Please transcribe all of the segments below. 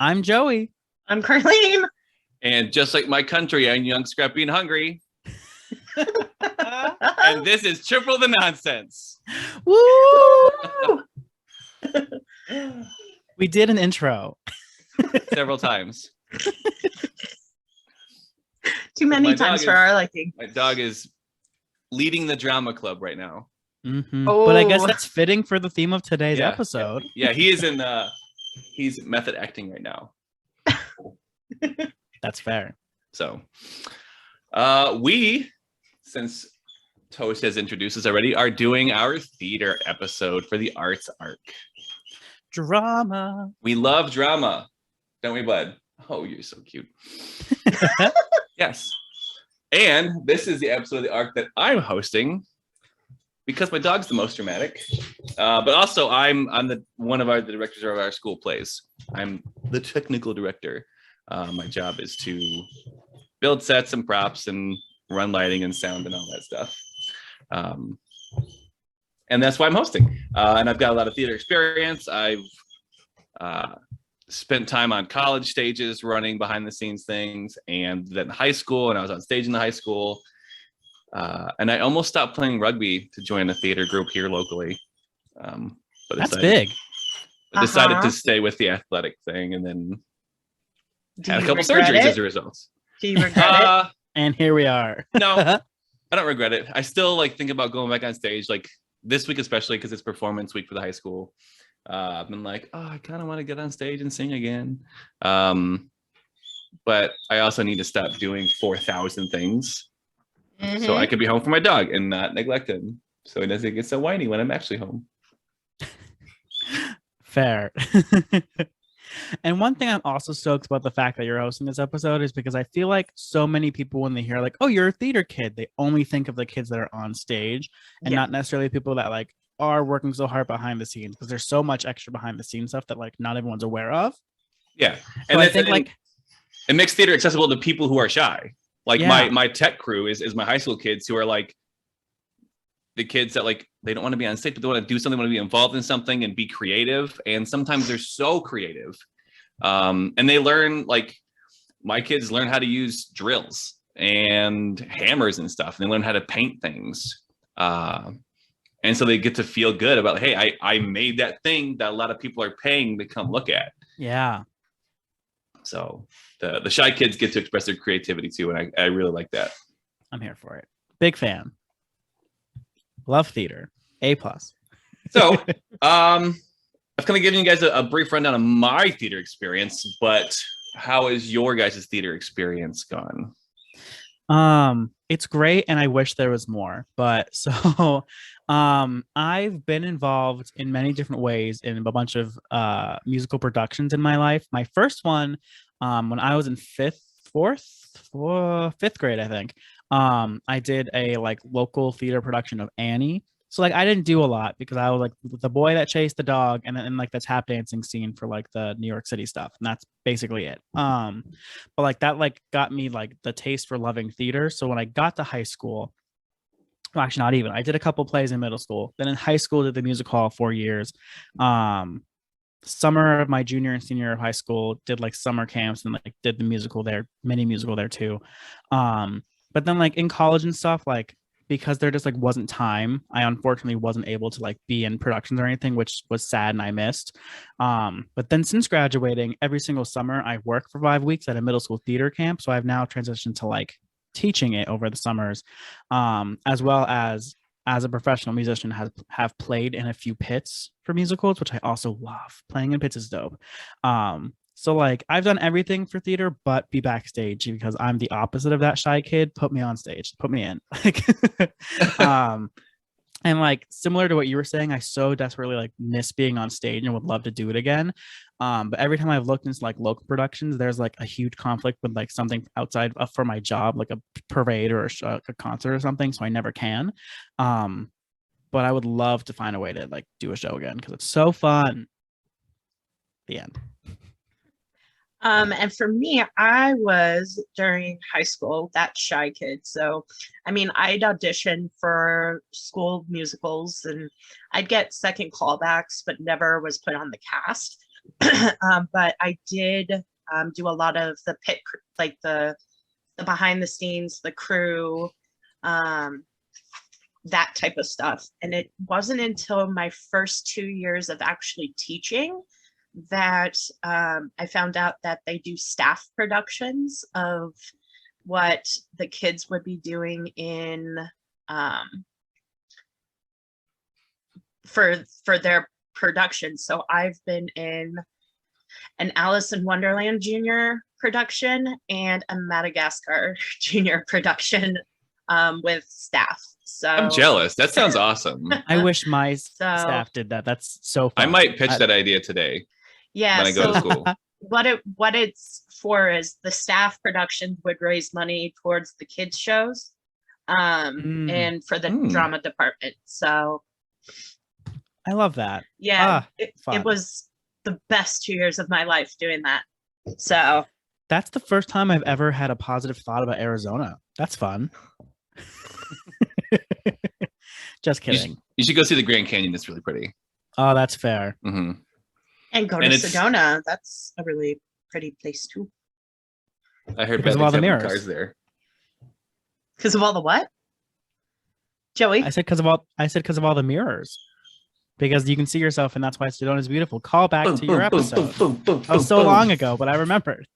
I'm Joey. I'm Carleen. And just like my country, I'm young, scrappy, and hungry. And this is Triple the Nonsense. Woo! We did an intro. Several times. Too many times for our liking. My dog is leading the drama club right now. Mm-hmm. Oh. But I guess that's fitting for the theme of today's episode. Yeah, he is in he's method acting right now. That's fair. So we, since Toast has introduced us already, are doing our theater episode for the arts arc. Drama. We love drama, don't we, bud? Oh, you're so cute. Yes. And this is the episode of the arc that I'm hosting because my dog's the most dramatic. But also I'm one of the directors of our school plays. I'm the technical director. My job is to build sets and props and run lighting and sound and all that stuff. And that's why I'm hosting. And I've got a lot of theater experience. I've spent time on college stages running behind the scenes things, and then high school, and I was on stage in the high school. And I almost stopped playing rugby to join a theater group here locally. But that's big. I decided to stay with the athletic thing, and then had a couple surgeries as a result. Do you regret it? And here we are. No, I don't regret it. I still think about going back on stage, like this week especially because it's performance week for the high school. I've been like, oh, I kind of want to get on stage and sing again. But I also need to stop doing 4,000 things so I can be home for my dog and not neglect him, so he doesn't get so whiny when I'm actually home. Fair. And one thing I'm also stoked about the fact that you're hosting this episode is because I feel like so many people, when they hear like, oh, you're a theater kid, they only think of the kids that are on stage and not necessarily people that like are working so hard behind the scenes, because there's so much extra behind the scenes stuff that like not everyone's aware of. Yeah. And I think like it makes theater accessible to people who are shy. Like my tech crew is my high school kids who are like the kids that like they don't want to be on stage, but they want to do something, want to be involved in something and be creative. And sometimes they're so creative. And they learn, like my kids learn how to use drills and hammers and stuff. And they learn how to paint things. And so they get to feel good about, hey, I made that thing that a lot of people are paying to come look at. Yeah. So the shy kids get to express their creativity too. And I really like that. I'm here for it. Big fan. Love theater. A+. So I've kind of given you guys a brief rundown of my theater experience, but how is your guys' theater experience gone? It's great, and I wish there was more. But so I've been involved in many different ways in a bunch of musical productions in my life. My first one, when I was in fifth grade, I think. I did a like local theater production of Annie. So like I didn't do a lot because I was like the boy that chased the dog and then like the tap dancing scene for like the New York City stuff, and that's basically it. But like that like got me like the taste for loving theater. So when I got to high school, well, actually not even, I did a couple plays in middle school. Then in high school did the music hall 4 years. Summer of my junior and senior of high school did like summer camps and like did the musical there, mini musical there too. But then like in college and stuff, like because there just like wasn't time, I unfortunately wasn't able to like be in productions or anything, which was sad and I missed. But then since graduating, every single summer I work for 5 weeks at a middle school theater camp. So I've now transitioned to like teaching it over the summers, as well as a professional musician have played in a few pits for musicals, which I also love. Playing in pits is dope. So like I've done everything for theater but be backstage, because I'm the opposite of that shy kid. Put me on stage, put me in. Like and like similar to what you were saying, I so desperately like miss being on stage and would love to do it again. But every time I've looked into like local productions, there's like a huge conflict with like something outside of, for my job, like a parade or a concert or something. So I never can. But I would love to find a way to like do a show again because it's so fun. The end. And for me, I was during high school that shy kid. So, I mean, I'd audition for school musicals and I'd get second callbacks, but never was put on the cast. But I did do a lot of the like the behind the scenes, the crew, that type of stuff. And it wasn't until my first 2 years of actually teaching that I found out that they do staff productions of what the kids would be doing in for their production. So I've been in an Alice in Wonderland Junior production and a Madagascar Junior production with staff. So I'm jealous. That sounds awesome. I wish my staff did that. That's so fun. I might pitch that idea today. Yeah. When I go to school. What it's for is the staff production would raise money towards the kids shows and for the drama department. So I love that. Yeah, it was the best 2 years of my life doing that. So that's the first time I've ever had a positive thought about Arizona. That's fun. Just kidding. You should go see the Grand Canyon. It's really pretty. Oh, that's fair. Mm-hmm. And go to Sedona. That's a really pretty place too. I heard because of all the mirrors cars there. Because of all the what? Joey? I said because of all the mirrors. Because you can see yourself, and that's why Sedona is beautiful. Call back to your episode. That was so long ago, but I remembered.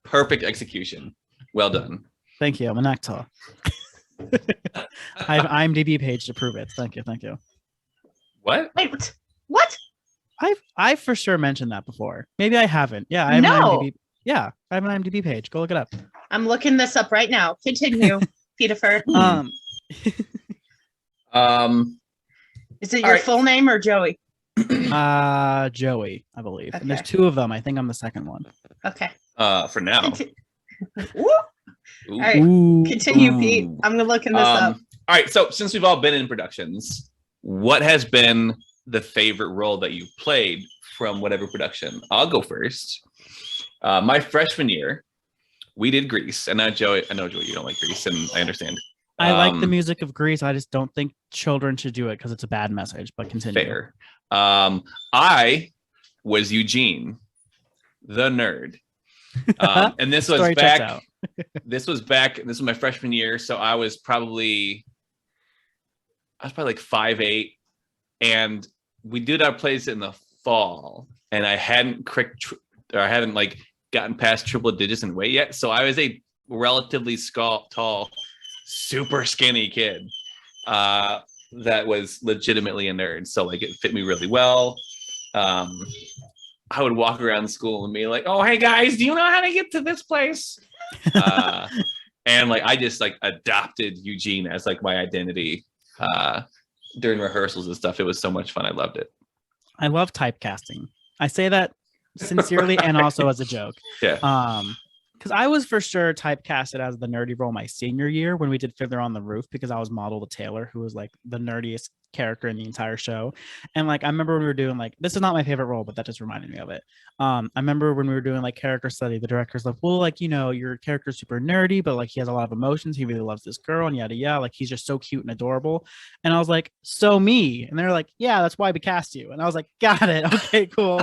Perfect execution. Well done. Thank you. I'm an actor. I have IMDb page to prove it. Thank you. What? Wait, what? I've for sure mentioned that before. Maybe I haven't. Yeah, I have an IMDb. Yeah, I have an IMDb page. Go look it up. I'm looking this up right now. Continue, Peter. Is it your full name or Joey? Joey, I believe. Okay. And there's two of them. I think I'm the second one. Okay. For now. All right. Continue, Pete. I'm gonna look this up. All right. So since we've all been in productions, what has been the favorite role that you've played from whatever production? I'll go first. My freshman year, we did Grease, and now Joey. I know Joey, you don't like Grease, and I understand. I like the music of Grease. I just don't think children should do it because it's a bad message. But continue. Fair. I was Eugene, the nerd, and this was back. This was my freshman year, so I was probably like 5'8", and we did our plays in the fall, and I hadn't like gotten past triple digits in weight yet, so I was a relatively tall, super skinny kid that was legitimately a nerd. So like it fit me really well. I would walk around school and be like, "Oh, hey guys, do you know how to get to this place?" And like I just like adopted Eugene as like my identity during rehearsals and stuff. It was so much fun. I loved it. I love typecasting. I say that sincerely and also as a joke. Yeah. Because I was for sure typecasted as the nerdy role my senior year when we did Fiddler on the Roof, because I was Model to Taylor, who was like the nerdiest character in the entire show. And like I remember when we were doing like, this is not my favorite role, but that just reminded me of it. I remember when we were doing like character study, the director's like, well, like, you know, your character's super nerdy, but like he has a lot of emotions. He really loves this girl and yada yada. Like he's just so cute and adorable. And I was like, so me. And they're like, yeah, that's why we cast you. And I was like, got it. Okay, cool.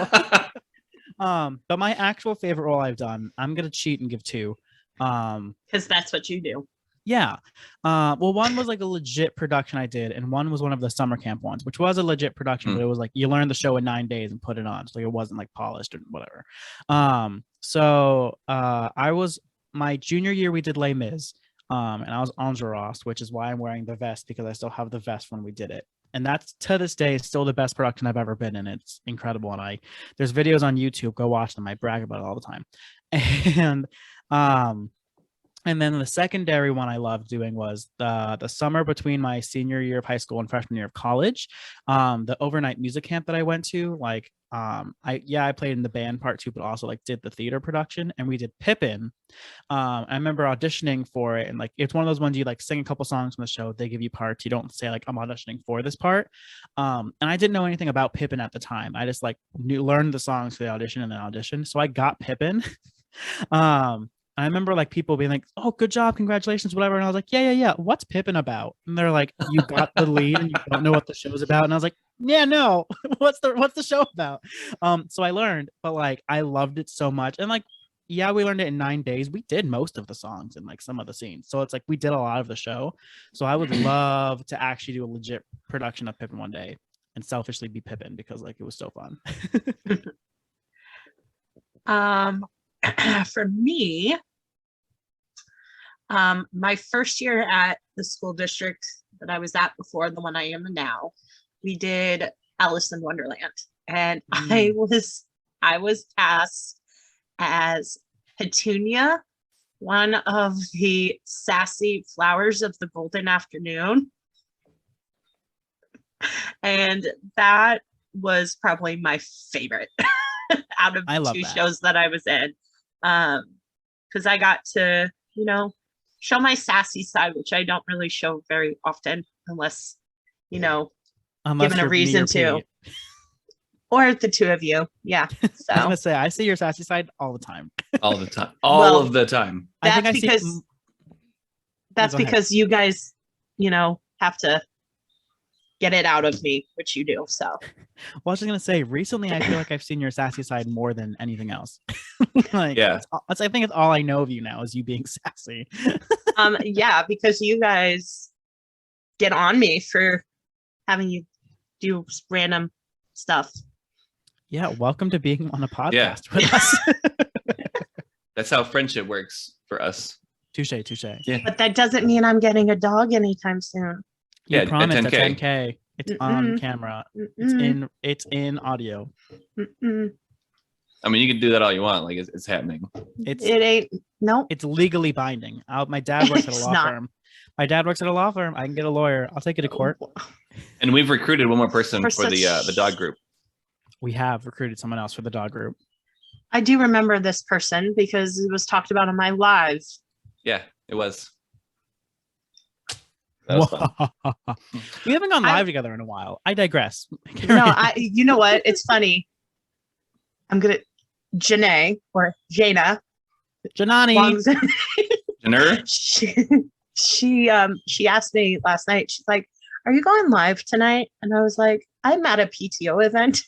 But my actual favorite role I've done, I'm gonna cheat and give two. Because that's what you do. Yeah. Well, one was like a legit production I did, and one was one of the summer camp ones, which was a legit production, but it was like you learned the show in 9 days and put it on. So like, it wasn't like polished or whatever. So I was my junior year, we did Les Mis. And I was Enjolras, which is why I'm wearing the vest, because I still have the vest when we did it. And that's to this day still the best production I've ever been in. It's incredible. And there's videos on YouTube, go watch them. I brag about it all the time. And then the secondary one I loved doing was the summer between my senior year of high school and freshman year of college. The overnight music camp that I went to, like I played in the band part too, but also like did the theater production, and we did Pippin. I remember auditioning for it, and like it's one of those ones you like sing a couple songs from the show, they give you parts, you don't say like I'm auditioning for this part. And I didn't know anything about Pippin at the time. I just like learned the songs for the audition and then auditioned. So I got Pippin. I remember like people being like, "Oh, good job, congratulations, whatever." And I was like, yeah. What's Pippin about? And they're like, "You got the lead and you don't know what the show's about." And I was like, yeah, no. What's the show about? So I learned, but like I loved it so much. And like, yeah, we learned it in 9 days. We did most of the songs and like some of the scenes. So it's like we did a lot of the show. So I would love to actually do a legit production of Pippin one day and selfishly be Pippin because like it was so fun. For me, my first year at the school district that I was at before the one I am in now, we did Alice in Wonderland, and I was cast as Petunia, one of the sassy flowers of the golden afternoon, and that was probably my favorite out of the two shows that I was in, because I got to, you know, show my sassy side, which I don't really show very often unless, you know, given a reason to. Or the two of you. Yeah. So I'm gonna say I see your sassy side all the time. All the time. All of the time. That's because you guys, you know, have to get it out of me, which you do. So well, I was just gonna say recently I feel like I've seen your sassy side more than anything else. Like, yeah. I think it's all I know of you now is you being sassy. Yeah, because you guys get on me for having you do random stuff. Yeah, welcome to being on a podcast with us. That's how friendship works for us. Touche. Yeah. But that doesn't mean I'm getting a dog anytime soon. You yeah, promised at 10K. 10K. It's on camera. It's in audio. I mean, you can do that all you want. Like it's happening. It ain't. No. It's legally binding. My dad works at a law firm. My dad works at a law firm. I can get a lawyer. I'll take it to court. And we've recruited one more person for the dog group. We have recruited someone else for the dog group. I do remember this person because it was talked about on my live. Yeah, it was. That was fun. We haven't gone live together in a while. I digress. No, you know what? It's funny. I'm gonna Janae or Jana. Janani. Jenner? She asked me last night. She's like, "Are you going live tonight?" And I was like, "I'm at a PTO event.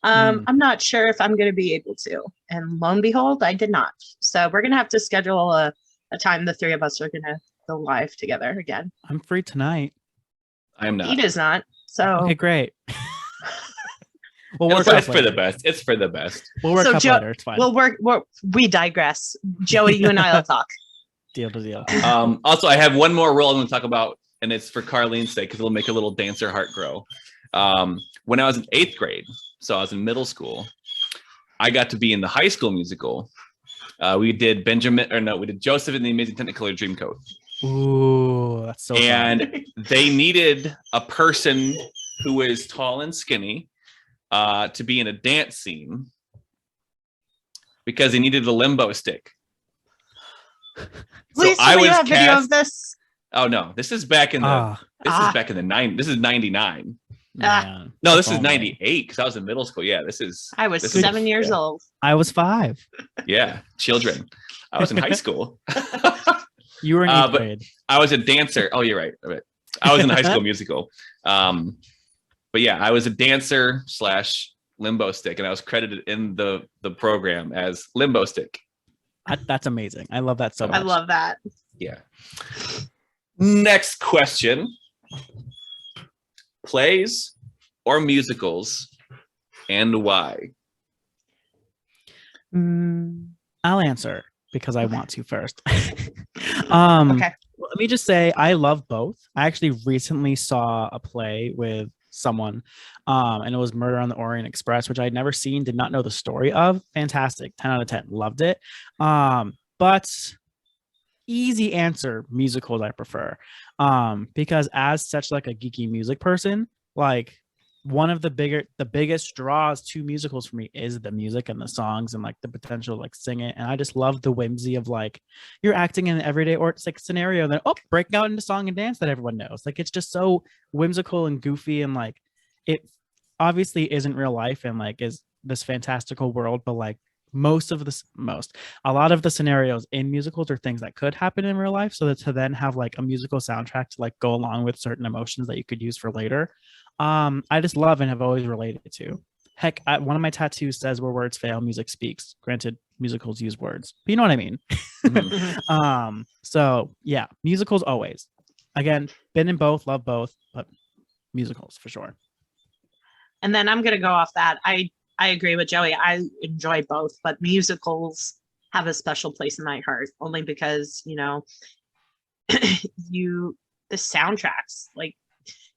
I'm not sure if I'm going to be able to." And lo and behold, I did not. So we're gonna have to schedule a time the three of us are gonna go live together again. I'm free tonight. I am not. He does not. So okay, great. It's for the best. It's for the best. We'll work up later. It's fine. We digress. Joey, you and I will talk. Deal to deal. Also, I have one more rule I'm going to talk about, and it's for Carleen's sake because it'll make a little dancer heart grow. When I was in 8th grade, so I was in middle school, I got to be in the High School Musical. We did Joseph and the Amazing Technicolor Dreamcoat. Ooh, that's so fun. They needed a person who is tall and skinny to be in a dance scene because they needed a limbo stick. Please tell me you have video of this. Oh no, this is back in the is back in the 90s. This is 99. No, this is 98 because I was in middle school. Yeah, I was 7 years old. I was 5. Yeah, children. I was in high school. You were in 8th grade. I was a dancer. Oh, you're right. I was in High School Musical. But yeah, I was a dancer / limbo stick, and I was credited in the program as limbo stick. That's amazing. I love that so much. I love that. Yeah. Next question. Plays or musicals, and why? I'll answer because I want to first. Okay. Let me just say I love both. I actually recently saw a play with someone, and it was Murder on the Orient Express, which I'd never seen, did not know the story of. Fantastic. 10 out of 10. Loved it. But easy answer, musicals I prefer. Because as such like a geeky music person, like one of the biggest draws to musicals for me is the music and the songs and like the potential to, like sing it. And I just love the whimsy of like you're acting in an everyday or it's like scenario, and then breaking out into song and dance that everyone knows. Like it's just so whimsical and goofy, and like it obviously isn't real life and like is this fantastical world, but like a lot of the scenarios in musicals are things that could happen in real life, so that to then have like a musical soundtrack to like go along with certain emotions that you could use for later, I just love and have always related to. Heck, one of my tattoos says where words fail, music speaks. Granted, musicals use words, but you know what I mean. So yeah, musicals always. Again, been in both, love both, but musicals for sure. And then I'm gonna go off that. I agree with Joey. I enjoy both, but musicals have a special place in my heart only because, you know, the soundtracks, like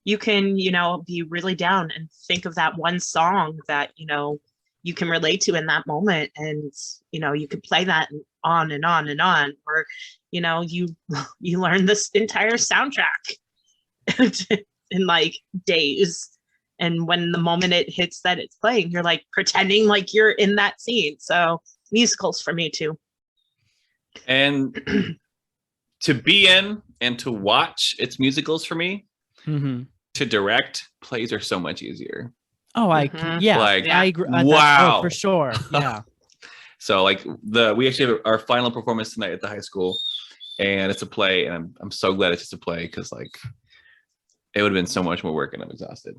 you can, you know, be really down and think of that one song that, you know, you can relate to in that moment. And, you know, you could play that on and on and on, or, you know, you learn this entire soundtrack in like days. And when the moment it hits that it's playing, you're like pretending like you're in that scene. So musicals for me too. And to be in and to watch, it's musicals for me. To direct, plays are so much easier. Oh, I agree. Wow, for sure. Yeah. So like we actually have our final performance tonight at the high school, and it's a play, and I'm so glad it's just a play because like it would have been so much more work and I'm exhausted.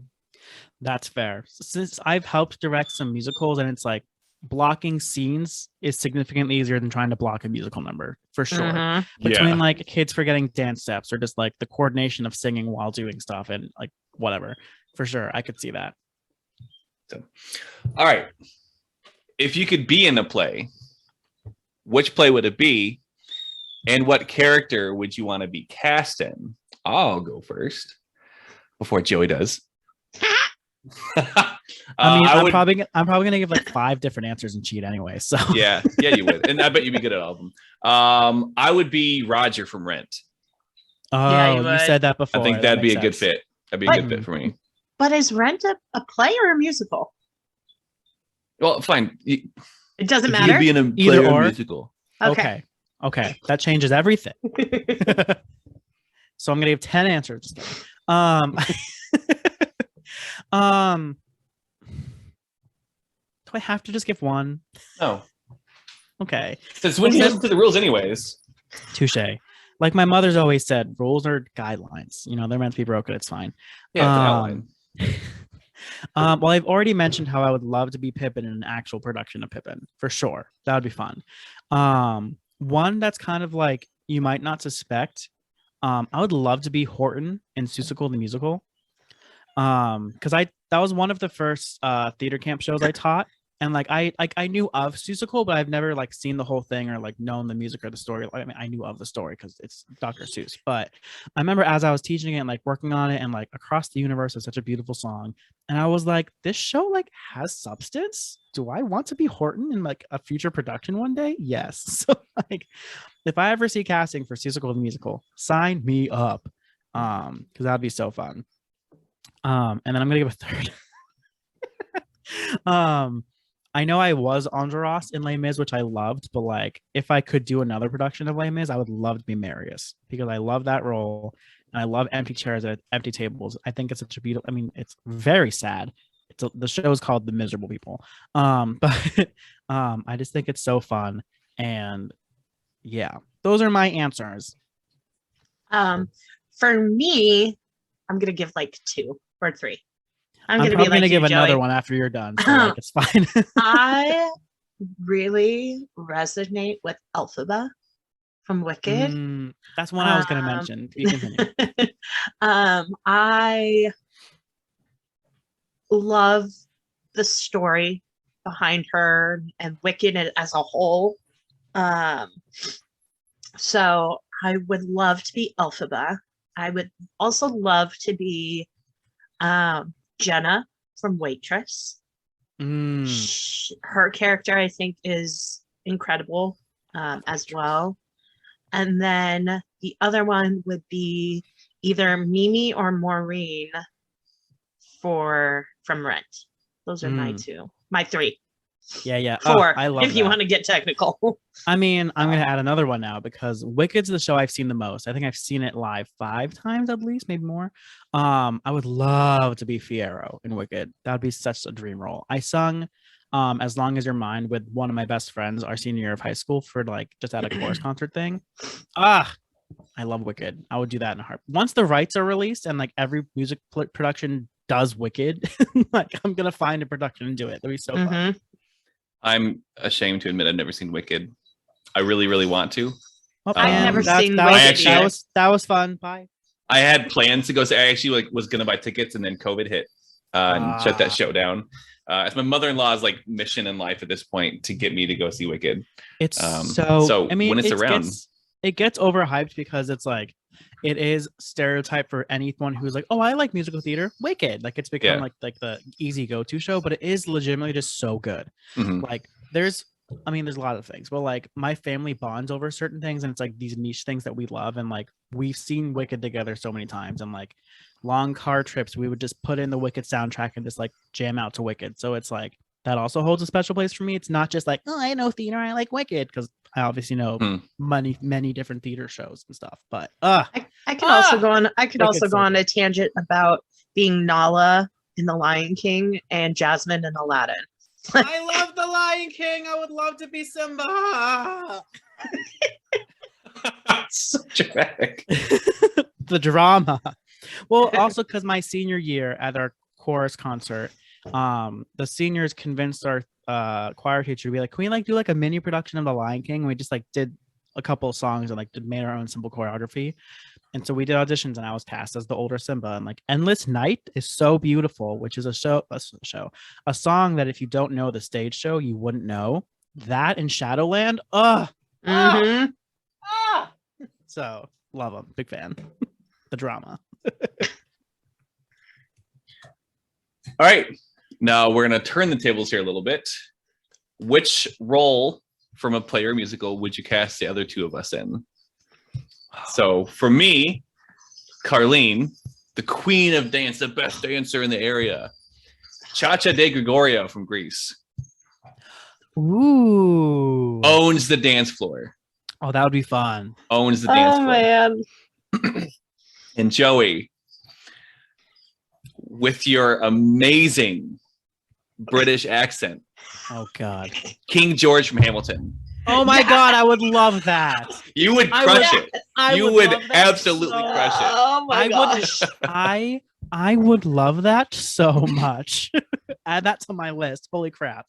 That's fair. Since I've helped direct some musicals, and it's like blocking scenes is significantly easier than trying to block a musical number for sure. Between like kids forgetting dance steps or just like the coordination of singing while doing stuff and like whatever, for sure, I could see that. So, all right, if you could be in a play, which play would it be, and what character would you want to be cast in? I'll go first before Joey does. I mean, I'm probably gonna give like 5 different answers and cheat anyway. So yeah, you would, and I bet you'd be good at all of them. I would be Roger from Rent. Oh, yeah, you said that before. I think that'd be a good fit. That'd be a good fit for me. But is Rent a play or a musical? Well, fine. It doesn't matter. You'd be in a play or a musical. Okay, that changes everything. So I'm gonna give 10 answers. Do I have to just give one? No. Okay. Since when do you listen to the rules anyways? Touche. Like my mother's always said, rules are guidelines. You know, they're meant to be broken. It's fine. Yeah, it's an outline. Well, I've already mentioned how I would love to be Pippin in an actual production of Pippin, for sure. That would be fun. One that's kind of like you might not suspect. I would love to be Horton in Seussical the Musical. Because that was one of the first theater camp shows I taught, and like I knew of Seussical, but I've never like seen the whole thing or like known the music or the story. I mean, I knew of the story because it's Dr. Seuss, but I remember as I was teaching it and like working on it, and like Across the Universe is such a beautiful song, and I was like, this show like has substance. Do I want to be Horton in like a future production one day? Yes. So like, if I ever see casting for Seussical the Musical, sign me up, because that'd be so fun. And then I'm gonna give a third. I know I was Andros in Les Mis, which I loved, but like if I could do another production of Les Mis, I would love to be Marius because I love that role and I love empty chairs at empty tables. I think it's such a beautiful. I mean, it's very sad. The show is called The Miserable People. But I just think it's so fun, and yeah, those are my answers. For me, I'm gonna give like 2 or 3. I'm probably gonna give another one after you're done. So like, it's fine. I really resonate with Elphaba from Wicked. That's one I was gonna mention. I love the story behind her and Wicked as a whole. So I would love to be Elphaba. I would also love to be Jenna from Waitress. Her character, I think, is incredible as well. And then the other one would be either Mimi or Maureen from Rent. Those are my 3. Yeah. 4, I love if you want to get technical. I mean, I'm going to add another one now because Wicked's the show I've seen the most. I think I've seen it live 5 times at least, maybe more. I would love to be Fiyero in Wicked. That would be such a dream role. I sung As Long as You're Mine with one of my best friends our senior year of high school for like just at a chorus concert thing. I love Wicked. I would do that in a heart. Once the rights are released and like every music production does Wicked, like I'm gonna find a production and do it. That'd be so fun. I'm ashamed to admit I've never seen Wicked. I really, really want to. Well, I've never seen Wicked. Wicked. That was fun. Bye. I had plans to go. So I actually like was gonna buy tickets, and then COVID hit and shut that show down. It's my mother-in-law's like mission in life at this point to get me to go see Wicked. It's so. I mean, when it's around, it gets overhyped because it's like it is stereotype for anyone who's like, oh, I like musical theater. Wicked, like it's become like the easy go-to show, but it is legitimately just so good. Like there's a lot of things, but like my family bonds over certain things, and it's like these niche things that we love, and like we've seen Wicked together so many times, and like long car trips, we would just put in the Wicked soundtrack and just like jam out to Wicked. So it's like that also holds a special place for me. It's not just like, oh, I know theater, I like Wicked, because I obviously know many different theater shows and stuff. But I can also go on. I could also go on a tangent about being Nala in The Lion King and Jasmine in Aladdin. I love The Lion King. I would love to be Simba. So dramatic. The drama. Well, also because my senior year at our chorus concert, the seniors convinced our choir teacher to be like, can we like do like a mini production of The Lion King? And we just like did a couple of songs and like made our own simple choreography. And so we did auditions, and I was cast as the older Simba. And like Endless Night is so beautiful, which is a song that if you don't know the stage show, you wouldn't know. That in Shadowland. So love them, big fan. The drama. All right, now we're gonna turn the tables here a little bit. Which role from a player musical would you cast the other two of us in? So for me, Carleen, the queen of dance, the best dancer in the area, Cha-Cha de Gregorio from Greece. Ooh. Owns the dance floor. Oh, that would be fun. Owns the dance floor. Man. And Joey, with your amazing British accent. Oh, God. King George from Hamilton. Oh, my God. I would love that. You would crush it. You would absolutely crush it. Oh, my gosh. I would love that so much. Add that to my list. Holy crap.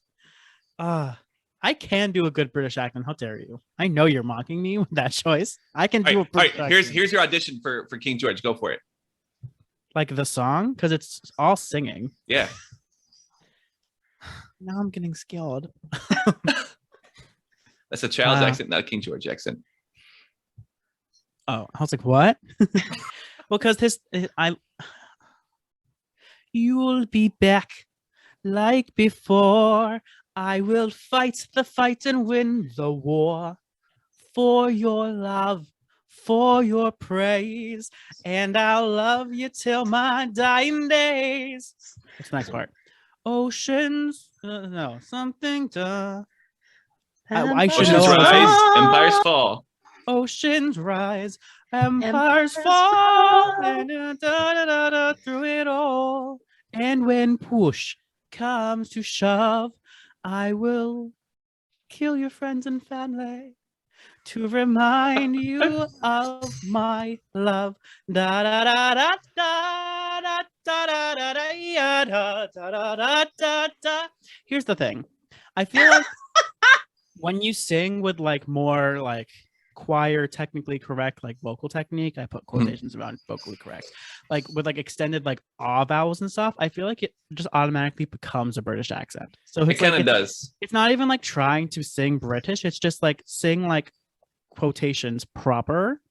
I can do a good British accent. How dare you? I know you're mocking me with that choice. I can do a British accent. Here's your audition for King George. Go for it. Like the song? Because it's all singing. Yeah. Now I'm getting scared. That's a child's accent, not a King George accent. Oh, I was like, what? Well, because you'll be back like before. I will fight the fight and win the war for your love, for your praise, and I'll love you till my dying days. What's the next part? Oceans, no, something to. I should Oceans know. rise, empires fall. Oceans rise, empires fall, and through it all. And when push comes to shove, I will kill your friends and family to remind you of my love. Da da da da da da da da da da da da. Here's the thing. I feel like when you sing with like more like choir technically correct like vocal technique, I put quotations around vocally correct, like with like extended like ah vowels and stuff, I feel like it just automatically becomes a British accent. So it kind of does. It's not even like trying to sing British, it's just like sing like quotations, proper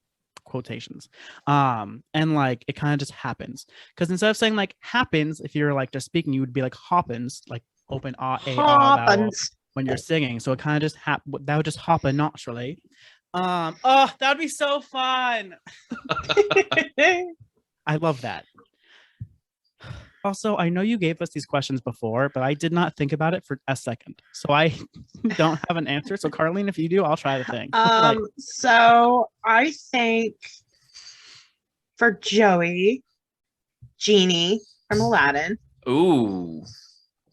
quotations, and like it kind of just happens, because instead of saying like happens, if you're like just speaking, you would be like hoppins, like open vowel when you're singing. So it kind of just that would just happen naturally. Oh, that would be so fun. I love that. Also, I know you gave us these questions before, but I did not think about it for a second, so I don't have an answer. So Carleen, if you do, I'll try the thing. So I think for Joey, Genie from Aladdin. Ooh.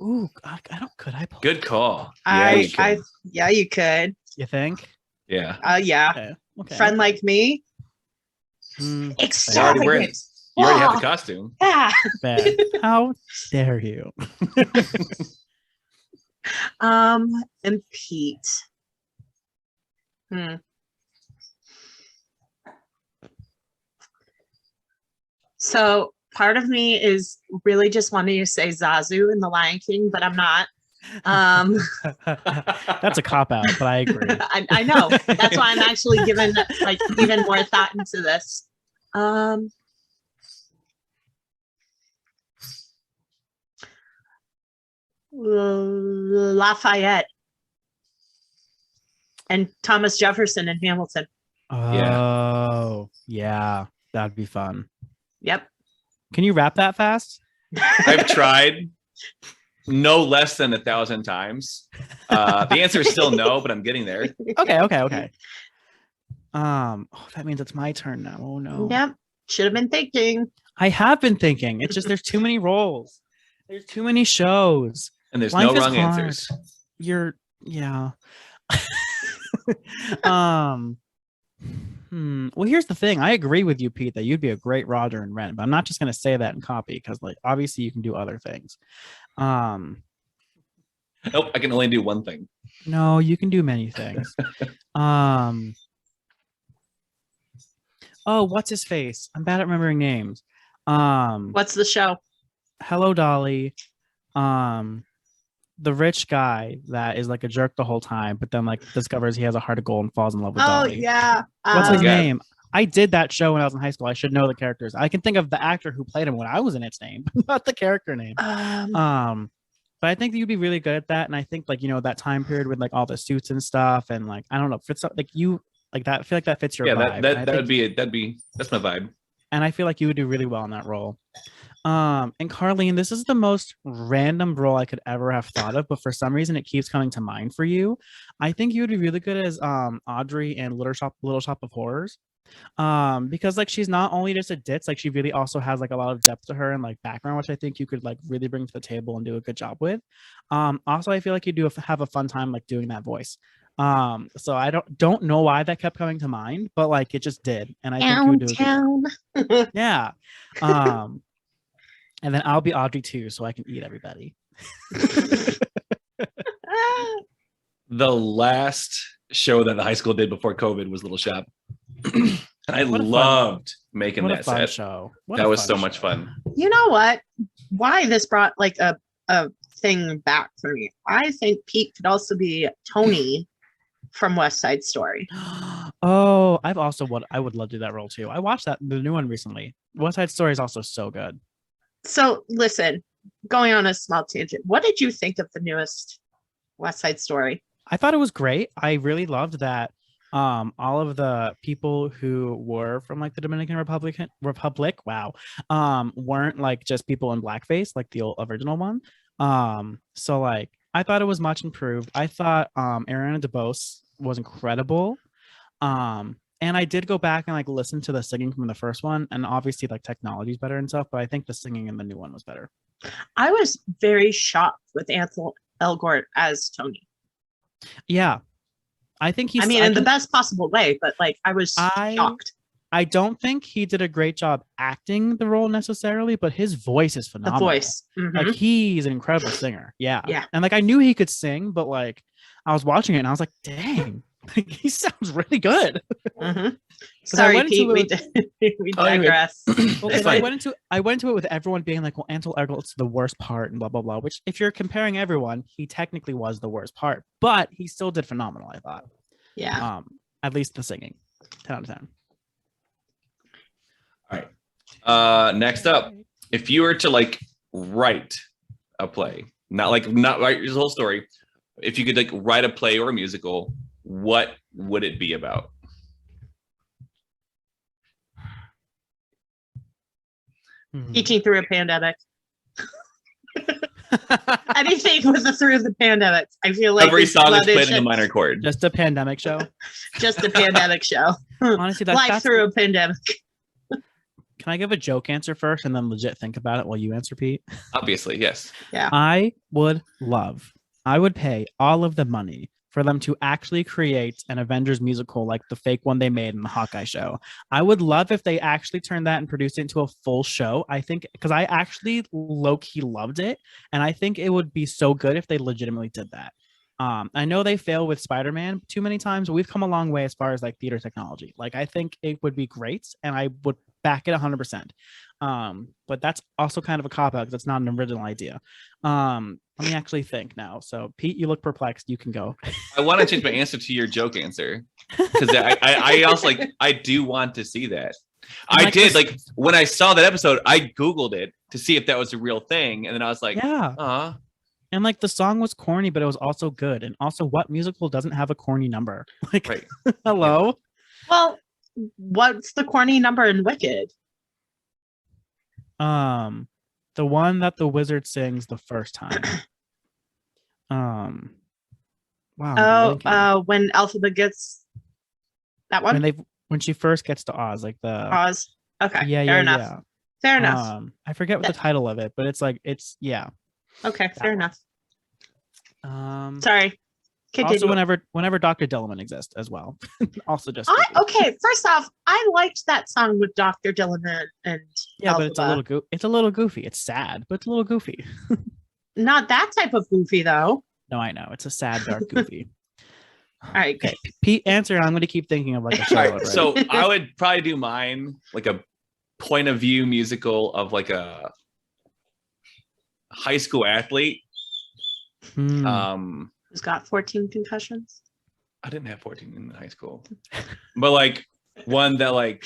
Ooh, I don't. Could I pull? Good call. Yeah, You could. You think? Yeah. Yeah. Okay. Friend like me. Extravagant. You already have the costume. Yeah. Fair. How dare you? And Pete. So part of me is really just wanting to say Zazu in The Lion King, but I'm not. That's a cop out, but I agree. I know. That's why I'm actually giving like even more thought into this. Lafayette and Thomas Jefferson in Hamilton. Oh, yeah. That'd be fun. Yep. Can you rap that fast? I've tried no less than 1,000 times. The answer is still no, but I'm getting there. Okay. Oh, that means it's my turn now. Oh no. Yep. Should have been thinking. I have been thinking. It's just there's too many roles. There's too many shows. And there's Life no is wrong hard. answers. Yeah. Well, here's the thing. I agree with you, Pete, that you'd be a great Roger and Ren, but I'm not just gonna say that and copy because like obviously you can do other things. Nope, I can only do one thing. No, you can do many things. Oh, what's his face? I'm bad at remembering names. What's the show? Hello, Dolly. The rich guy that is like a jerk the whole time, but then like discovers he has a heart of gold and falls in love with Dolly. Oh yeah. What's his name? I did that show when I was in high school. I should know the characters. I can think of the actor who played him when I was in its name, not the character name. But I think that you'd be really good at that. And I think like, you know, that time period with like all the suits and stuff and like, I don't know, fits like you like that. I feel like that fits your vibe. That's my vibe. And I feel like you would do really well in that role. And Carleen, this is the most random role I could ever have thought of, but for some reason it keeps coming to mind for you. I think you would be really good as Audrey in Little Shop of Horrors. Because like she's not only just a ditz, like she really also has like a lot of depth to her and like background, which I think you could like really bring to the table and do a good job with. Also I feel like you do have a fun time like doing that voice. So I don't know why that kept coming to mind, but like it just did, and I think you would do a good. Yeah. And then I'll be Audrey too, so I can eat everybody. The last show that the high school did before COVID was Little Shop. And I loved making that set. Show. That was so much fun. You know what? Why this brought like a thing back for me. I think Pete could also be Tony from West Side Story. Oh, I would love to do that role too. I watched the new one recently. West Side Story is also so good. So listen, going on a small tangent, what did you think of the newest West Side Story? I thought it was great. I really loved that all of the people who were from like the Dominican Republic, weren't like just people in blackface like the original one. So like I thought it was much improved. I thought Ariana DeBose was incredible. And I did go back and like listen to the singing from the first one, and obviously like technology is better and stuff, but I think the singing in the new one was better. I was very shocked with Ansel Elgort as Tony. Yeah. I think he's in the best possible way, but like I was shocked. I don't think he did a great job acting the role necessarily, but his voice is phenomenal. The voice. Mm-hmm. Like he's an incredible singer. Yeah. Yeah. And like I knew he could sing, but like I was watching it and I was like, dang, he sounds really good. Mm-hmm. Sorry, Pete, we digress. I went into it with everyone being like, well, Ansel Elgort's the worst part and blah, blah, blah, which if you're comparing everyone, he technically was the worst part, but he still did phenomenal, I thought. Yeah. At least the singing. 10 out of 10. All right. Next up, if you were to like write a play, not write your whole story, if you could like write a play or a musical, what would it be about? Teaching through a pandemic. Anything through the pandemic. I feel like every song is played in a minor chord. Just a pandemic show. Just a pandemic show. Honestly, that's through a pandemic. Can Can I give a joke answer first and then legit think about it while you answer, Pete? Obviously, yes. Yeah. I would pay all of the money for them to actually create an Avengers musical like the fake one they made in the Hawkeye show. I would love if they actually turned that and produced it into a full show. I think because I actually low-key loved it, and I think it would be so good if they legitimately did that. I know they fail with Spider-Man too many times, but we've come a long way as far as like theater technology. Like I think it would be great, and I would back it 100%. But that's also kind of a cop out because it's not an original idea. Let me actually think now. So Pete, you look perplexed. You can go. I want to change my answer to your joke answer because I also like I do want to see that. And I like did this- like when I saw that episode, I Googled it to see if that was a real thing, and then I was like, yeah. And like the song was corny, but it was also good. And also, what musical doesn't have a corny number? Like, right. hello. Well, what's the corny number in Wicked? The one that the wizard sings the first time. Wow. I'm blanking. When Elphaba gets that one. when she first gets to Oz, like the Oz. Okay. yeah, fair yeah, enough. yeah. Fair enough. I forget what the title of it, but it's like yeah. Okay, fair enough. Sorry. Also, Continue. whenever Dr. Dillman exists as well. Also, just Okay. First off, I liked that song with Dr. Dillman and yeah, but Elphaba. it's a little goofy. It's sad, but it's a little goofy. Not that type of goofy though. No, I know it's a sad, dark goofy. All right. Okay, Pete, answer. I'm going to keep thinking of like a All Charlotte. right, Right? so I would probably do mine like a point of view musical of like a high school athlete. Who's got 14 concussions? I didn't have 14 in high school, but like one that like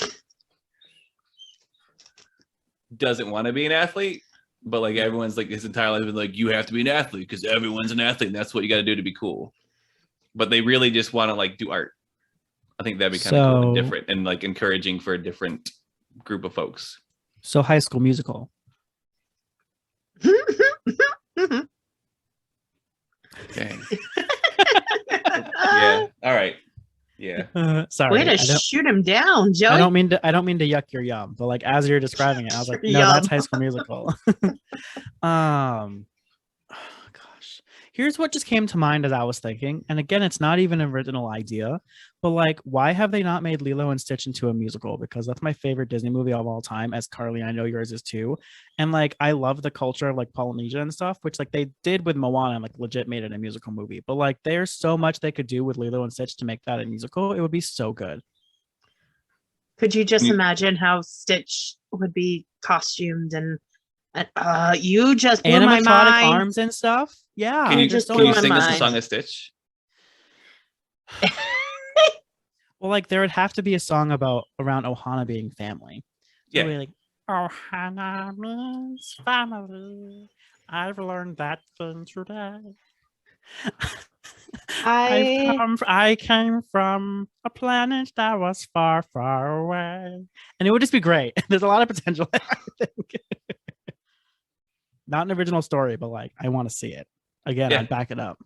doesn't want to be an athlete, but like everyone's like his entire life is like you have to be an athlete because everyone's an athlete and that's what you got to do to be cool. But they really just want to like do art. I think that'd be kind of cool and different and like encouraging for a different group of folks. So High School Musical. Okay. Yeah. All right. Yeah. Sorry. Way to shoot him down, Joey. I don't mean to yuck your yum, but like as you're describing it, I was like, no, Yum. that's High School Musical. Gosh. Here's what just came to mind as I was thinking. And again, it's not even an original idea, but like, why have they not made Lilo and Stitch into a musical? Because that's my favorite Disney movie of all time, as Carly, I know yours is too. And like, I love the culture of like Polynesia and stuff, which like they did with Moana and like legit made it a musical movie. But like, there's so much they could do with Lilo and Stitch to make that a musical. It would be so good. Could you just imagine how Stitch would be costumed and you just blew my Animatronic mind. arms and stuff. Yeah. Can you just can blew you my sing us a mind. song of Stitch? Well, like there would have to be a song around Ohana being family. So Yeah. we're like, Ohana means family. I've learned that thing today. I came from a planet that was far, far away. And it would just be great. There's a lot of potential there, I think. Not an original story, but like I want to see it. Again, Yeah. I'd back it up.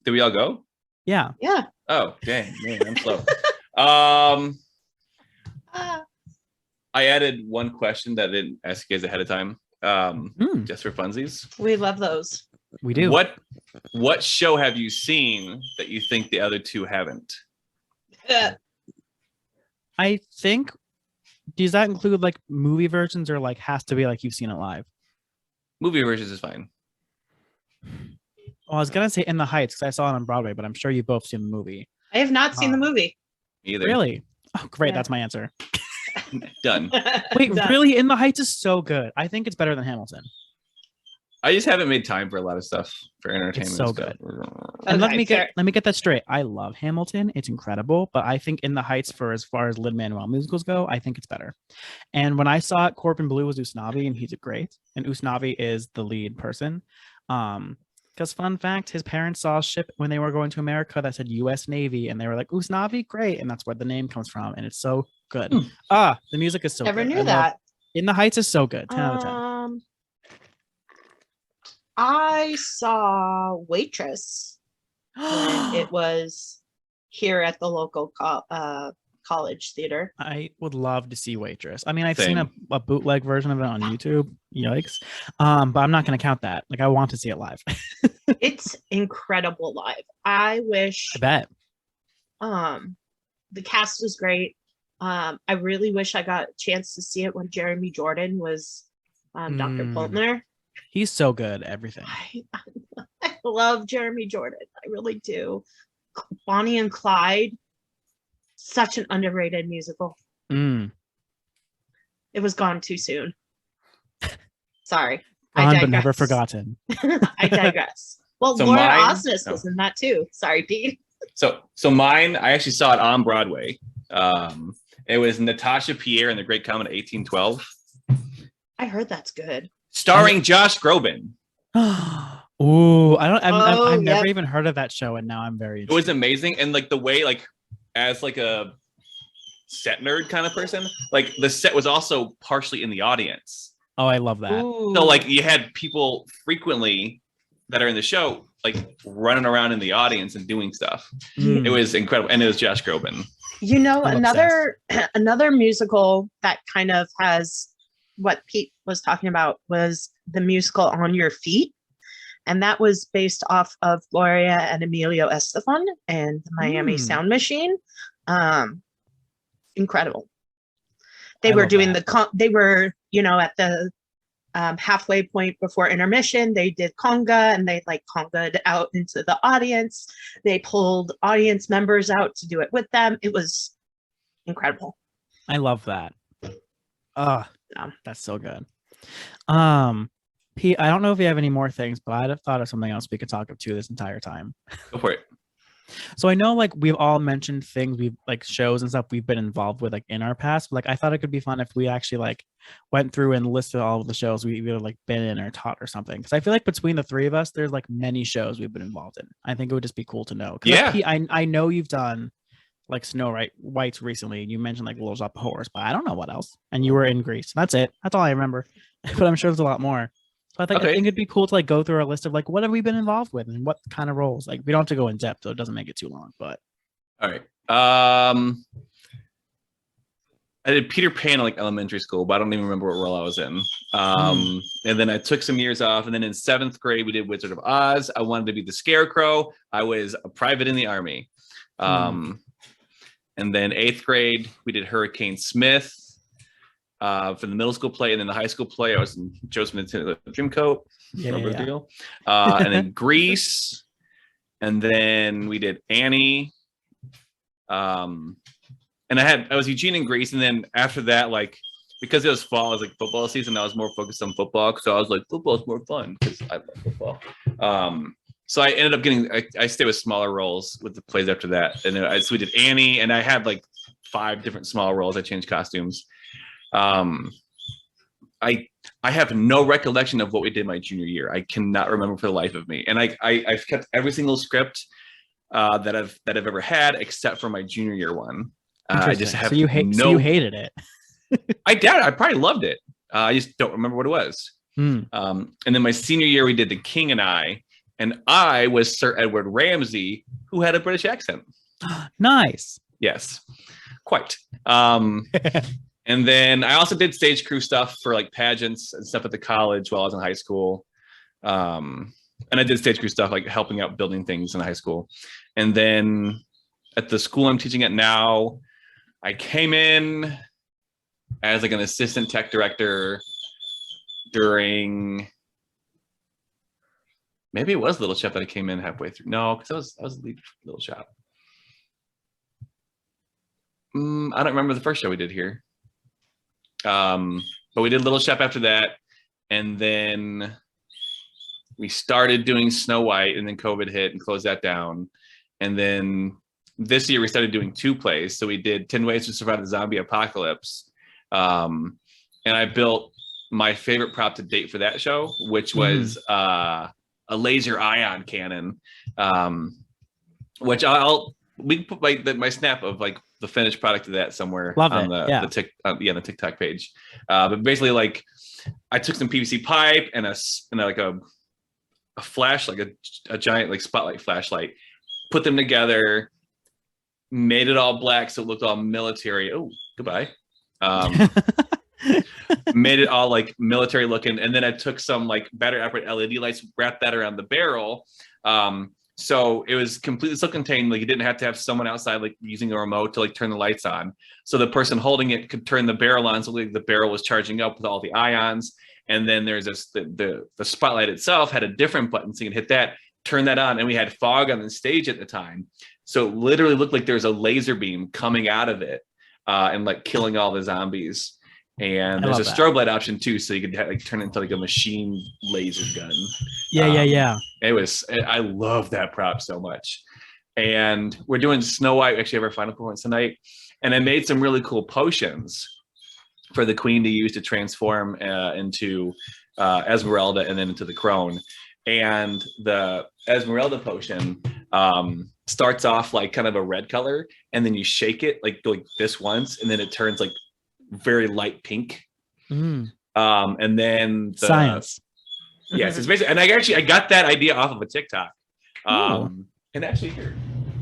Did we all go? Yeah. Yeah. Oh, dang, man, I'm slow. I added one question that I didn't ask you guys ahead of time. Just for funsies. We love those. We do. What show have you seen that you think the other two haven't? I think, does that include like movie versions or like has to be like you've seen it live? Movie versions is fine. Well, I was gonna say In the Heights because I saw it on Broadway, but I'm sure you've both seen the movie. I have not seen the movie. Either. Really? Oh, great. Yeah. That's my answer. Done. Wait, Done. really? In the Heights is so good. I think it's better than Hamilton. I just haven't made time for a lot of stuff for entertainment. so stuff. And let Okay, me fair. get that straight. I love Hamilton. It's incredible, but I think In the Heights, for as far as Lin-Manuel musicals go, I think it's better. And when I saw it, Corbin Bleu was Usnavi, and he's great. And Usnavi is the lead person. Because fun fact, his parents saw a ship when they were going to America that said U.S. Navy, and they were like, Usnavi, great, and that's where the name comes from, and it's so good. The music is so Never good. knew that. In the Heights is so good. 10 out of 10. I saw Waitress when it was here at the local college theater. I would love to see Waitress. I mean, I've Same. seen a bootleg version of it on YouTube. Yikes. But I'm not going to count that. Like, I want to see it live. It's incredible live. I wish. I bet. The cast was great. I really wish I got a chance to see it when Jeremy Jordan was Dr. Poltner. He's so good at everything. I love Jeremy Jordan. I really do. Bonnie and Clyde, such an underrated musical. It was gone too soon. Sorry. Gone but never forgotten. I digress. Well, So Laura mine- Osnes was in that too. Sorry, Pete. So mine, I actually saw it on Broadway. It was Natasha Pierre and the Great Comet of 1812, I heard that's good. starring Josh Groban. Ooh, I've yep. never even heard of that show, and now I'm very It was interested. amazing, and like the way, like as like a set nerd kind of person, like the set was also partially in the audience. Oh, I love that. So like you had people frequently that are in the show, like running around in the audience and doing stuff. It was incredible, and it was Josh Groban. You know, I'm another musical that kind of has what Pete was talking about was the musical On Your Feet. And that was based off of Gloria and Emilio Estefan and the Miami Sound Machine. Incredible. They I were love doing that. they were, you know, at the halfway point before intermission, they did conga and they like congaed out into the audience. They pulled audience members out to do it with them. It was incredible. I love that. Yeah. That's so good. Pete, I don't know if you have any more things, but I'd have thought of something else we could talk of too this entire time. Go for it. So I know like we've all mentioned things we've like shows and stuff we've been involved with like in our past. But, like I thought it could be fun if we actually like went through and listed all of the shows we've either like been in or taught or something. Because I feel like between the three of us, there's like many shows we've been involved in. I think it would just be cool to know. 'Cause, like, Yeah. Pete, I know you've done like Snow White's recently. And you mentioned like Little Shop of Horrors, but I don't know what else. And you were in Greece. That's it. That's all I remember. But I'm sure there's a lot more. So I think it'd be cool to like go through our list of like what have we been involved with and what kind of roles. Like we don't have to go in depth, so it doesn't make it too long. But All right. I did Peter Pan in like elementary school, but I don't even remember what role I was in. And then I took some years off, and then in 7th grade we did Wizard of Oz. I wanted to be the Scarecrow. I was a private in the Army. And then 8th grade we did Hurricane Smith. For the middle school play, and then the high school play, I was in Joseph the Dreamcoat. Deal. And then Grease, and then we did Annie. And I was Eugene in Greece, and then after that, like because it was fall, it was like football season. I was more focused on football, so I was like, football is more fun because I love football. So I ended up getting I stayed with smaller roles with the plays after that, and so we did Annie, and I had like 5 different small roles. I changed costumes. I have no recollection of what we did my junior year. I cannot remember for the life of me. And I've kept every single script that I've ever had except for my junior year one. I just have so you hated it. I doubt it. I probably loved it. I just don't remember what it was. And then my senior year we did The King and I was Sir Edward Ramsay, who had a British accent. Nice. Yes, quite. And then I also did stage crew stuff for like pageants and stuff at the college while I was in high school. And I did stage crew stuff, like helping out building things in high school. And then at the school I'm teaching at now, I came in as like an assistant tech director during, maybe it was Little Shop that I came in halfway through. No, because I was lead for Little Shop. I don't remember the first show we did here. But we did Little Shop after that, and then we started doing Snow White, and then COVID hit and closed that down. And then this year we started doing 2 plays. So we did 10 Ways to Survive the Zombie Apocalypse. And I built my favorite prop to date for that show, which was a laser ion cannon, which we can put my snap of like the finished product of that somewhere on the TikTok page. But basically, like I took some PVC pipe and a flash, like a giant like spotlight flashlight, put them together, made it all black so it looked all military. Oh, goodbye. Made it all like military looking, and then I took some like battery operated LED lights, wrapped that around the barrel. So it was completely self-contained. Like you didn't have to have someone outside like using a remote to like turn the lights on. So the person holding it could turn the barrel on, so like the barrel was charging up with all the ions. And then there's this the spotlight itself had a different button, so you can hit that, turn that on, and we had fog on the stage at the time. So it literally looked like there was a laser beam coming out of it and like killing all the zombies. And there's a strobe light option too, so you could like turn it into like a machine laser gun. Yeah. I love that prop so much. And we're doing Snow White. We actually have our final performance tonight. And I made some really cool potions for the queen to use to transform into Esmeralda and then into the crone. And the Esmeralda potion starts off like kind of a red color, and then you shake it like this once, and then it turns like very light pink. And then the science. Yes, it's basically, and I got that idea off of a TikTok. And actually here,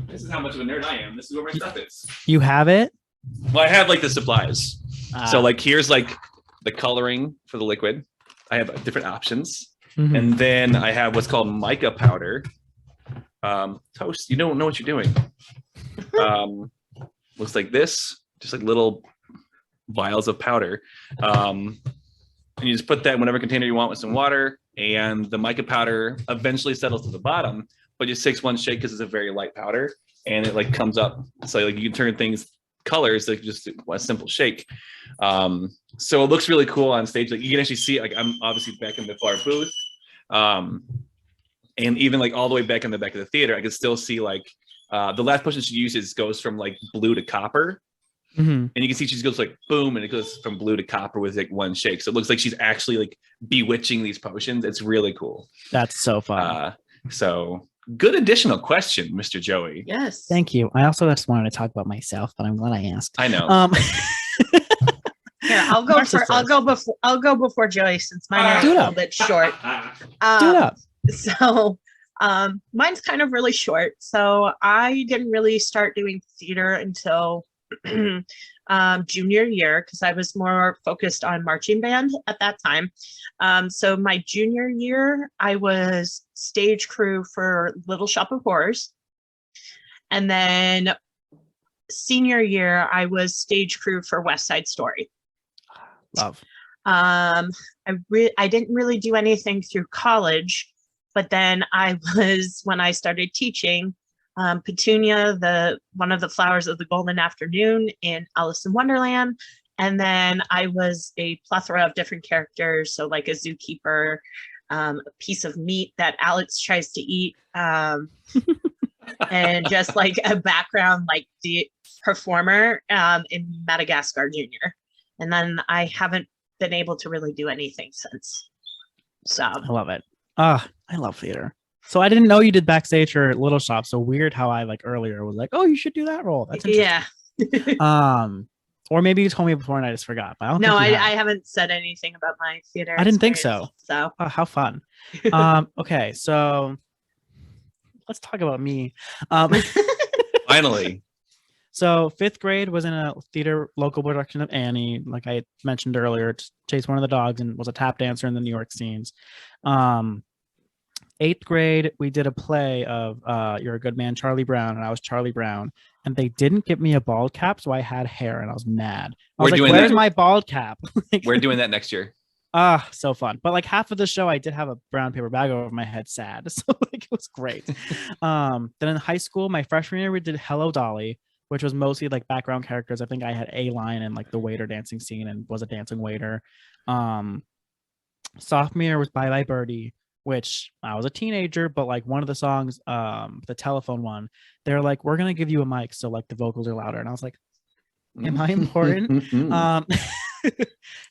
this is how much of a nerd I am. This is where my stuff is. You have it? Well, I have like the supplies. So like here's like the coloring for the liquid. I have different options. And then I have what's called mica powder. Toast, you don't know what you're doing. Looks like this, just like little vials of powder. And you just put that in whatever container you want with some water, and the mica powder eventually settles to the bottom, but just takes one shake because it's a very light powder, and it like comes up. So like you can turn things colors like just a simple shake. So it looks really cool on stage. Like you can actually see, like I'm obviously back in the far booth. And even like all the way back in the back of the theater, I can still see like the last potion she uses goes from like blue to copper. And you can see she goes like boom, and it goes from blue to copper with like one shake. So it looks like she's actually like bewitching these potions. It's really cool. That's so fun. So good additional question, Mr. Joey. Yes. Thank you. I also just wanted to talk about myself, but I'm glad I asked. I know. Here, I'll go before Joey, since mine are a little bit short. Do it up. So mine's kind of really short. So I didn't really start doing theater until junior year, because I was more focused on marching band at that time. So my junior year, I was stage crew for Little Shop of Horrors. And then senior year, I was stage crew for West Side Story. Love. I didn't really do anything through college, but then when I started teaching, Petunia, one of the flowers of the golden afternoon in Alice in Wonderland. And then I was a plethora of different characters. So like a zookeeper, a piece of meat that Alex tries to eat, and just like a background like the performer in Madagascar Junior. And then I haven't been able to really do anything since. So I love it. I love theater. So I didn't know you did backstage or Little Shop. So weird how I like earlier was like, oh, you should do that role. That's interesting. Yeah. Or maybe you told me before and I just forgot. But I haven't said anything about my theater. I didn't think so. So how fun. Okay, so let's talk about me. Finally. So 5th grade was in a theater local production of Annie, like I mentioned earlier, chased one of the dogs and was a tap dancer in the New York scenes. 8th grade, we did a play of You're a Good Man, Charlie Brown, and I was Charlie Brown. And they didn't give me a bald cap, so I had hair, and I was mad. I was like, where's my bald cap? We're doing that next year. So fun. But like half of the show, I did have a brown paper bag over my head, sad. So like it was great. Then in high school, my freshman year, we did Hello, Dolly, which was mostly like background characters. I think I had a line in like the waiter dancing scene and was a dancing waiter. Sophomore year was Bye Bye Birdie, which I was a teenager, but like one of the songs, the telephone one, they're like, we're going to give you a mic. So like the vocals are louder. And I was like, am I important?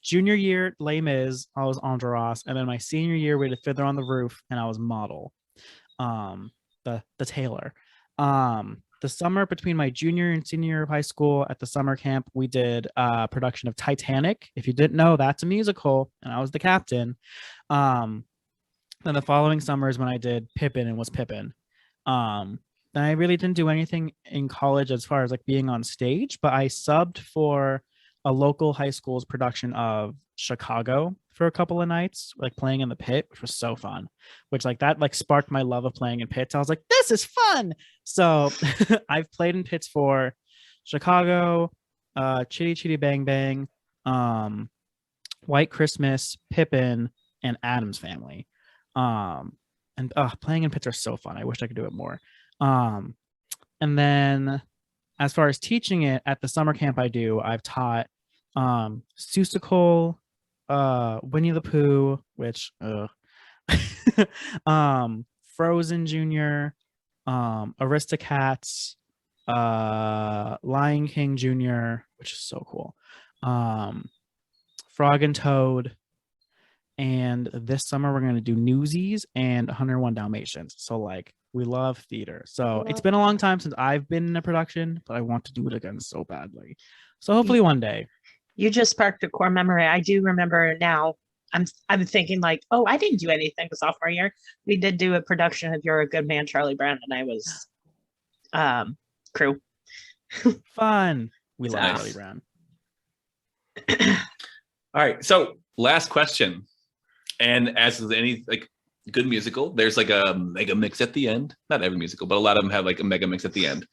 Junior year, Les Mis, I was Andre Ross. And then my senior year, we did Fiddler on the Roof and I was Model, the Taylor. The summer between my junior and senior year of high school at the summer camp, we did a production of Titanic. If you didn't know, that's a musical and I was the captain. Then the following summer is when I did Pippin and was Pippin. I really didn't do anything in college as far as like being on stage, but I subbed for a local high school's production of Chicago for a couple of nights, like playing in the pit, which was so fun. Which like that like sparked my love of playing in pits. I was like, this is fun. So I've played in pits for Chicago, Chitty Chitty Bang Bang, White Christmas, Pippin, and Adam's Family. And playing in pits are so fun. I wish I could do it more. And then as far as teaching it at the summer camp I've taught Seussical, Winnie the Pooh, which Frozen Junior, Aristocats, Lion King Junior, which is so cool, Frog and Toad, and this summer we're going to do Newsies and 101 Dalmatians. So like we love theater. So it's been a long time since I've been in a production, but I want to do it again so badly. So hopefully one day. You just sparked a core memory. I do remember now. I'm thinking like, oh, I didn't do anything the sophomore year. We did do a production of You're a Good Man, Charlie Brown, and I was crew. Fun. We love Nice. Charlie Brown. All right. So last question. And as with any like good musical, there's like a mega mix at the end. Not every musical, but a lot of them have like a mega mix at the end.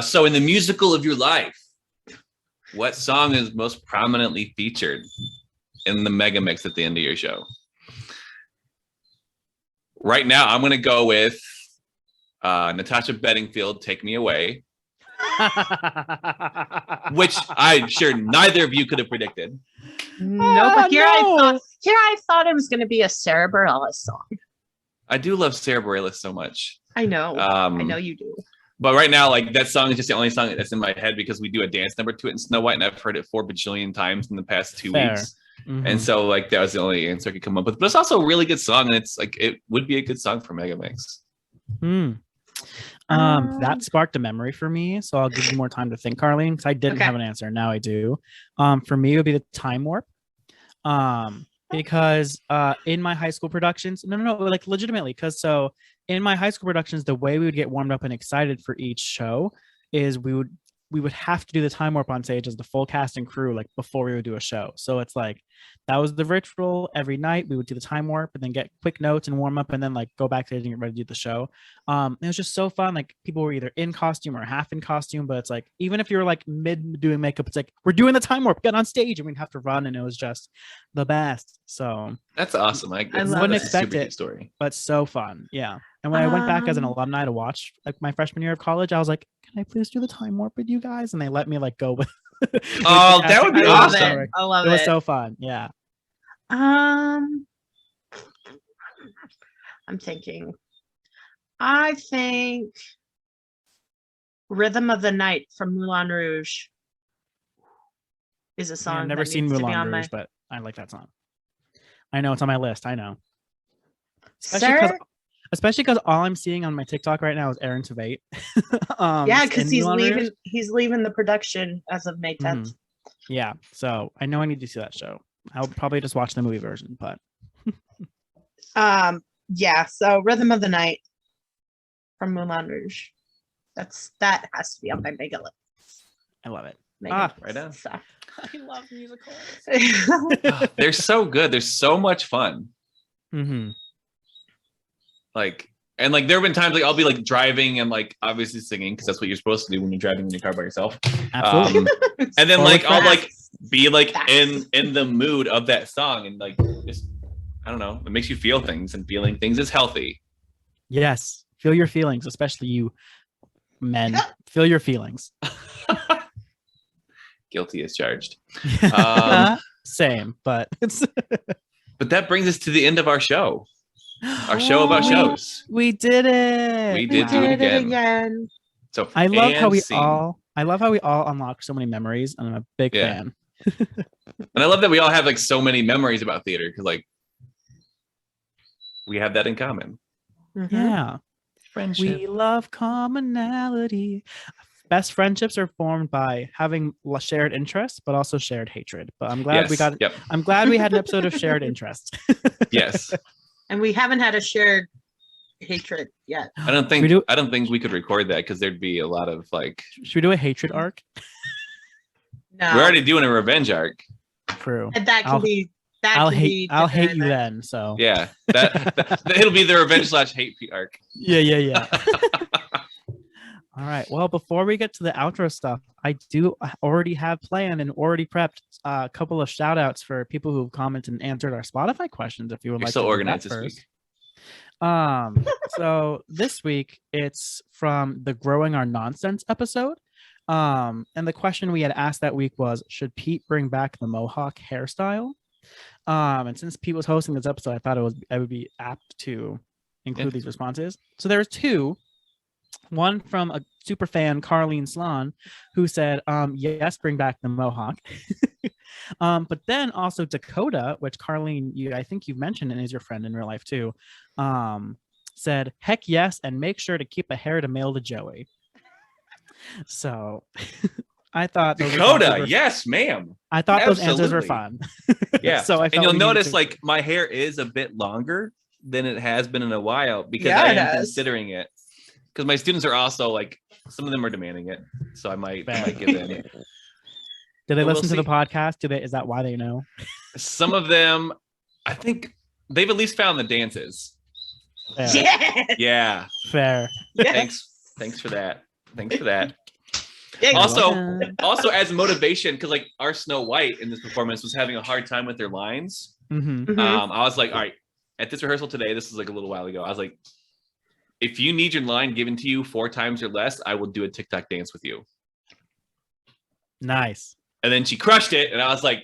So in the musical of your life, what song is most prominently featured in the mega mix at the end of your show? Right now, I'm going to go with Natasha Bedingfield, Take Me Away, which I'm sure neither of you could have predicted. No, but I thought it was going to be a Sarah Bareilles song. I do love Sarah Bareilles so much. I know. I know you do. But right now, like that song is just the only song that's in my head because we do a dance number to it in Snow White, and I've heard it 4 bajillion times in the past 2 weeks. Mm-hmm. And so like that was the only answer I could come up with. But it's also a really good song, and it's like it would be a good song for Mega Mix. That sparked a memory for me, so I'll give you more time to think, Carleen, because I didn't have an answer. Now I do. For me, it would be the Time Warp. Because in my high school productions, no, like legitimately, because so in my high school productions, the way we would get warmed up and excited for each show is we would have to do the Time Warp on stage as the full cast and crew, like before we would do a show. So it's like that was the ritual. Every night we would do the Time Warp and then get quick notes and warm up and then like go backstage and get ready to do the show. It was just so fun. Like people were either in costume or half in costume, but it's like even if you were like mid doing makeup, it's like we're doing the Time Warp, get on stage, and we'd have to run, and it was just the best. So that's awesome. I wouldn't expect it, story, but so fun. Yeah. And when I went back as an alumni to watch like my freshman year of college, I was like, can I please do the Time Warp with you guys? And they let me like go with oh, that would be awesome. I love it. It was so fun. Yeah. I'm thinking. I think Rhythm of the Night from Moulin Rouge is a song. I've never seen Moulin Rouge, but I like that song. I know it's on my list. I know. Especially because all I'm seeing on my TikTok right now is Aaron Tveit. Yeah, because he's leaving the production as of May 10th. Yeah, so I know I need to see that show. I'll probably just watch the movie version, but yeah, so Rhythm of the Night from Moulin Rouge. That has to be on my mega list. I love it. Right on. So. I love musicals. They're so good. They're so much fun. Mm-hmm. Like, and like there have been times like I'll be like driving and like obviously singing because that's what you're supposed to do when you're driving in your car by yourself. Absolutely. And then like I'll like be like in the mood of that song and like just I don't know, it makes you feel things, and feeling things is healthy. Yes, feel your feelings, especially you men. Feel your feelings. Guilty as charged. Same, but it's but that brings us to the end of our show. Our show about shows. We did it. We did do it again. So I love how we all unlock so many memories, and I'm a big fan. And I love that we all have like so many memories about theater because like we have that in common. Mm-hmm. Yeah. Friendship. We love commonality. Best friendships are formed by having shared interests, but also shared hatred. But I'm glad we got. Yep. I'm glad we had an episode of shared interest. Yes. And we haven't had a shared hatred yet. I don't think we could record that because there'd be a lot of like. Should we do a hatred arc? No, We're already doing a revenge arc. True. and that can be. I'll hate you then. So yeah, that it'll be the revenge / hate arc. Yeah. All right. Well, before we get to the outro stuff, I do already have planned and already prepped a couple of shout outs for people who've commented and answered our Spotify questions. If you would You're like so to organized this first. week. So this week it's from the Growing Our Nonsense episode. And the question we had asked that week was, should Pete bring back the mohawk hairstyle? And since Pete was hosting this episode, I thought I would be apt to include these responses. So there's two. One from a super fan, Carleen Slon, who said, yes, bring back the mohawk. But then also Dakota, which Carleen, I think you've mentioned and is your friend in real life too, said, heck yes, and make sure to keep a hair to mail to Joey. So I thought Dakota, yes, ma'am. I thought those answers were fun. Yeah. So and you'll notice like my hair is a bit longer than it has been in a while because I am considering it. Because my students are also like, some of them are demanding it, so I might give in. Do they listen to the podcast? Is that why they know? Some of them, I think they've at least found the dances. Yeah. Yeah. Fair. Thanks for that. Also as motivation, because like our Snow White in this performance was having a hard time with their lines. Mm-hmm. I was like, all right, at this rehearsal today, this is like a little while ago, I was like, if you need your line given to you 4 times or less, I will do a TikTok dance with you. Nice. And then she crushed it, and I was like,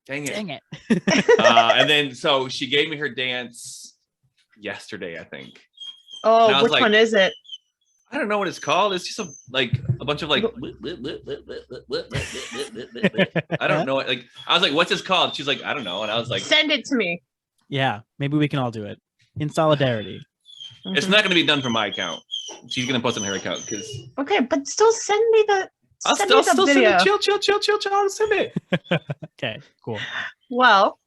dang it. And then so she gave me her dance yesterday, I think. Oh, which one is it? I don't know what it's called. It's just a bunch of like I don't know. Like I was like, what's this called? She's like, I don't know. And I was like, send it to me. Yeah, maybe we can all do it in solidarity. It's not going to be done from my account. She's going to post it on her account because. Okay, but still send me the. I'll still send it. Chill. I'll send it. Okay, cool. Well,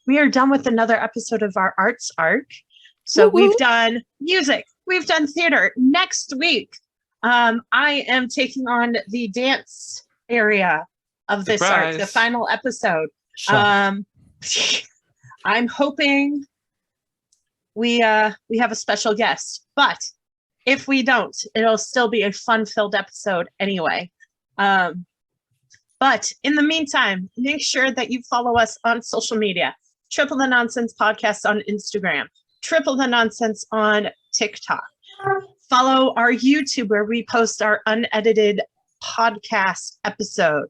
we are done with another episode of our arts arc. So we've done music. We've done theater. Next week, I am taking on the dance area of this arc, the final episode. I'm hoping we have a special guest, but if we don't, it'll still be a fun-filled episode anyway. But in the meantime, make sure that you follow us on social media. Triple the Nonsense Podcast on Instagram. Triple the Nonsense on TikTok. Follow our YouTube where we post our unedited podcast episode.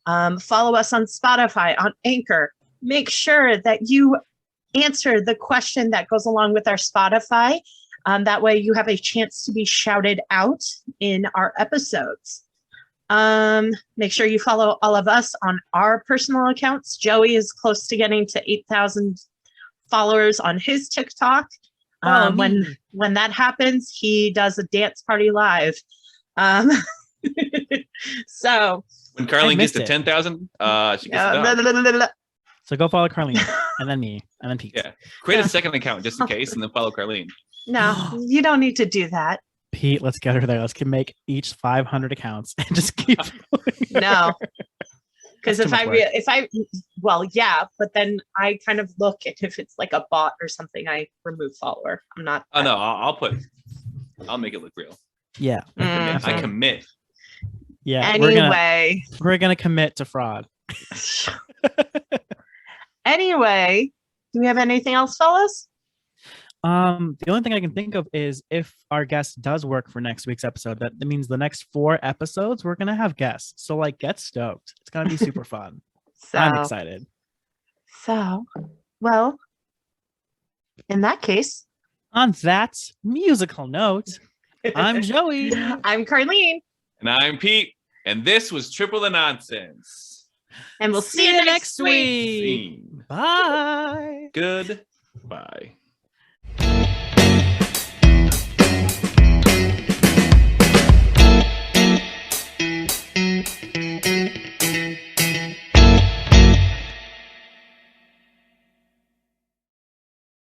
Follow us on Spotify, on Anchor. Make sure that you answer the question that goes along with our Spotify. That way you have a chance to be shouted out in our episodes. Make sure you follow all of us on our personal accounts. Joey is close to getting to 8,000 followers on his TikTok. When that happens, he does a dance party live. So when Carleen gets to 10,000, she gets So go follow Carleen, and then me, and then Pete. Yeah, create a second account just in case, and then follow Carleen. No, you don't need to do that. Pete, let's get her there. Let's make each 500 accounts and just keep going. No. Because but then I kind of look at if it's like a bot or something, I remove follower. I'm not. Oh no, I'll make it look real. Yeah. I commit. Yeah. Anyway. We're gonna commit to fraud. Anyway, do we have anything else, fellas? The only thing I can think of is if our guest does work for next week's episode, that means the next 4 episodes we're gonna have guests. So like, get stoked. It's gonna be super fun. I'm excited. So, well, in that case, on that musical note, I'm Joey. I'm Carleen. And I'm Pete. And this was Triple the Nonsense. And we'll see you next week. Bye. Goodbye.